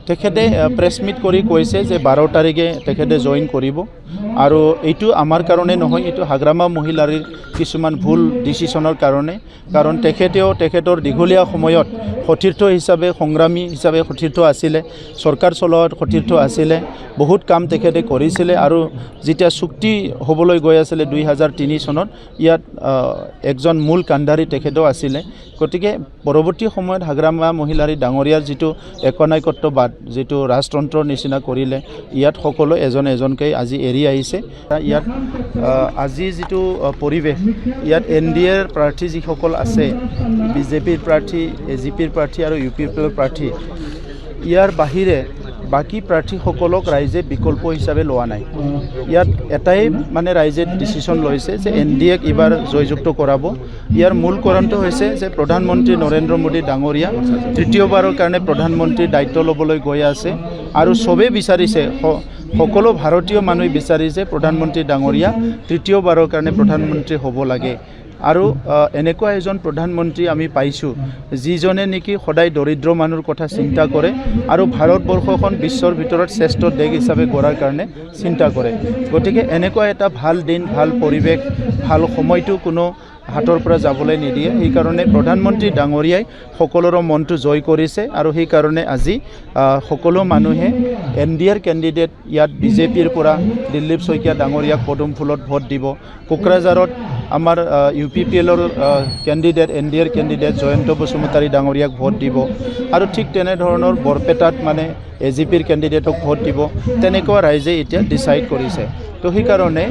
তেখেতে press meat কৰি কৈছে যে 12 তাৰিখে তেখেতে জইন কৰিব আৰু এইটো আমাৰ কাৰণে নহয়, এইটো হাগ্ৰামা মহিলাৰ কিছুমান ভুল ডিচিশ্যনৰ কাৰণে, কাৰণ তেখেতেও তেখেতৰ দীঘলীয়া সময়ত সতীৰ্থ হিচাপে সংগ্ৰামী হিচাপে সতীৰ্থ আছিলে, চৰকাৰ চলোৱাত সতীৰ্থ আছিলে, বহুত কাম তেখেতে কৰিছিলে আৰু যেতিয়া চুক্তি হ'বলৈ গৈ আছিলে 2003 চনত ইয়াত একজন মূল কাণ্ডাৰী তেখেতেও আছিলে। গতিকে পৰৱৰ্তী সময়ত হাগ্ৰামা মহিলাৰ ডাঙৰীয়াৰ যিটো একনায়কত্ববাদ যেটো ৰাজতন্ত্ৰৰ নিচিনা কৰিলে ইয়াত সকলো এজন এজনকৈ আজি এৰি আহিছে। ইয়াত আজি যেটো পৰিৱেশ ইয়াত NDAৰ প্ৰাৰ্থী যিসকল আছে, বিজেপিৰ প্ৰাৰ্থী, AGPৰ প্ৰাৰ্থী আৰু UPPৰ প্ৰাৰ্থী, ইয়াৰ বাহিৰে বাকি প্ৰাৰ্থীসকলক ৰাইজে বিকল্প হিচাপে লোৱা নাই। ইয়াত এটাই মানে ৰাইজে ডিচিশ্যন লৈছে যে NDAক এবাৰ জয়যুক্ত কৰাব। ইয়াৰ মূল কাৰণটো হৈছে যে প্ৰধানমন্ত্ৰী নৰেন্দ্ৰ মোদী ডাঙৰীয়া তৃতীয়বাৰৰ কাৰণে প্ৰধানমন্ত্ৰীৰ দায়িত্ব ল'বলৈ গৈ আছে আৰু সবে বিচাৰিছে, সকলো ভাৰতীয় মানুহে বিচাৰিছে প্ৰধানমন্ত্ৰী ডাঙৰীয়া তৃতীয়বাৰৰ কাৰণে প্ৰধানমন্ত্ৰী হ'ব লাগে। আৰু এনেকুৱা এজন প্ৰধানমন্ত্ৰী আমি পাইছোঁ যিজনে নেকি সদায় দৰিদ্ৰ মানুহৰ কথা চিন্তা কৰে আৰু ভাৰতবৰ্ষখন বিশ্বৰ ভিতৰত শ্ৰেষ্ঠ দেশ হিচাপে গঢ়াৰ কাৰণে চিন্তা কৰে। গতিকে এনেকুৱা এটা ভাল দিন, ভাল পৰিৱেশ, ভাল সময়টো কোনো হাতৰ পৰা যাবলৈ নিদিয়ে। সেইকাৰণে প্ৰধানমন্ত্ৰী ডাঙৰীয়াই সকলোৰে মনটো জয় কৰিছে আৰু সেইকাৰণে আজি সকলো মানুহে NDAৰ কেণ্ডিডেট ইয়াত বিজেপিৰ পৰা দিলীপ শইকীয়া ডাঙৰীয়াক পদুম ফুলত ভোট দিব। কোকৰাঝাৰত আমাৰ UPPLৰ কেণ্ডিডেট, NDAৰ কেণ্ডিডেট জয়ন্ত বসুমতাৰী ডাঙৰীয়াক ভোট দিব আৰু ঠিক তেনেধৰণৰ বৰপেটাত মানে AGPৰ কেণ্ডিডেটক ভোট দিব। তেনেকুৱা ৰাইজে এতিয়া ডিচাইড কৰিছে। তো সেইকাৰণে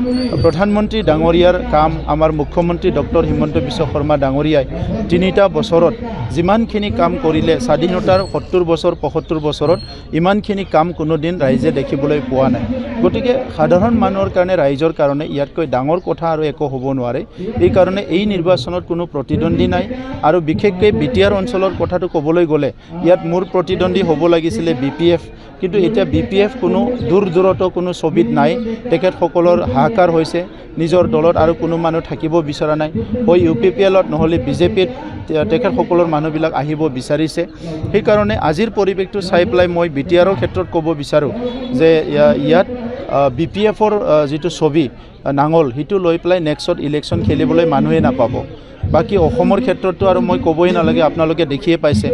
প্ৰধানমন্ত্ৰী ডাঙৰীয়াৰ কাম আমাৰ মুখ্যমন্ত্ৰী ডক্টৰ হিমন্ত বিশ্ব শৰ্মা ডাঙৰীয়াই 3টা বছৰত যিমানখিনি কাম কৰিলে, স্বাধীনতাৰ 70 বছৰ 75 বছৰত ইমানখিনি কাম কোনোদিন ৰাইজে দেখিবলৈ পোৱা নাই। গতিকে সাধাৰণ মানুহৰ কাৰণে, ৰাইজৰ কাৰণে ইয়াতকৈ ডাঙৰ কথা আৰু একো হ'ব নোৱাৰে। এইকাৰণে এই নিৰ্বাচনত কোনো প্ৰতিদ্বন্দ্বী নাই আৰু বিশেষকৈ BTR অঞ্চলৰ কথাটো ক'বলৈ গ'লে ইয়াত মোৰ প্ৰতিদ্বন্দ্বী হ'ব লাগিছিলে BPF, কিন্তু এতিয়া BPF কোনো দূৰত কোনো ছবিত নাই। তেখেতসকলৰ হাহাকাৰ হৈছে, নিজৰ দলত আৰু কোনো মানুহ থাকিব বিচৰা নাই। হয় UPPLত নহ'লে BJPত তেখেতসকলৰ মানুহবিলাক আহিব বিচাৰিছে। সেইকাৰণে আজিৰ পৰিৱেশটো চাই পেলাই মই BTRৰ ক্ষেত্ৰত ক'ব বিচাৰোঁ যে ইয়াত BPFৰ যিটো ছবি নাঙল সেইটো লৈ পেলাই নেক্সট ইলেকশ্যন খেলিবলৈ মানুহে নাপাব। বাকী অসমৰ ক্ষেত্ৰতো আৰু মই ক'বই নালাগে, আপোনালোকে দেখিয়ে পাইছে।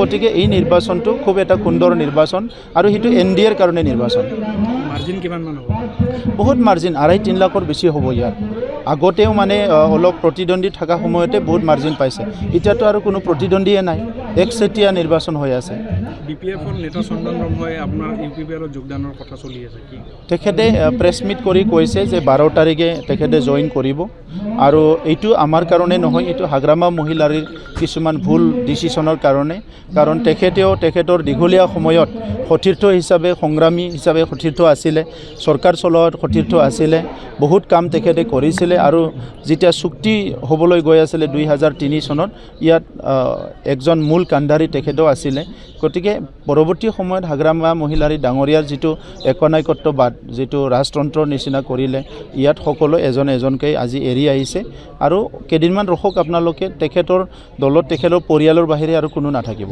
গতিকে এই নিৰ্বাচনটো খুব এটা সুন্দৰ নিৰ্বাচন আৰু সেইটো NDAৰ কাৰণে নিৰ্বাচন। মাৰ্জিন কিমানমান হ'ব? বহুত মাৰ্জিন, 2.5-3 লাখৰ বেছি হ'ব ইয়াত। আগতেও মানে অলপ প্ৰতিদ্বন্দ্বী থকা সময়তে বহুত মাৰ্জিন পাইছে, এতিয়াতো আৰু কোনো প্ৰতিদ্বন্দ্বীয়ে নাই, একচেটিয়া নিৰ্বাচন হৈ আছে। BPFৰ নেতা চন্দন ব্ৰহ্মই আপোনাৰ UPPLত যোগদানৰ কথা চলি আছে কি? তেখেতে প্ৰেছ মিট কৰি কৈছে যে 12 তাৰিখে তেখেতে জইন কৰিব আৰু এইটো আমাৰ কাৰণে নহয়, এইটো হাগ্ৰামা মহিলাৰ কিছুমান ভুল ডিচিশ্যনৰ কাৰণে, কাৰণ তেখেতেও তেখেতৰ দীঘলীয়া সময়ত সতীৰ্থ হিচাপে সংগ্ৰামী হিচাপে সতীৰ্থ আছিলে, চৰকাৰ চলোৱাত সতীৰ্থ আছিলে, বহুত কাম তেখেতে কৰিছিলে আৰু যেতিয়া চুক্তি হ'বলৈ গৈ আছিলে 2003 চনত ইয়াত একজন মূল কাণ্ডাৰী তেখেতেও আছিলে। গতিকে পৰৱৰ্তী সময়ত হাগ্ৰামা মহিলাৰ ডাঙৰীয়াৰ যিটো একনায়কত্ববাদ যেটো ৰাজতন্ত্ৰৰ নিচিনা কৰিলে ইয়াত সকলো এজন এজনকৈ আজি এৰি আহিছে আৰু কেইদিনমান ৰখক আপোনালোকে, তেখেতৰ দলত তেখেতৰ পৰিয়ালৰ বাহিৰে আৰু কোনো নাথাকিব।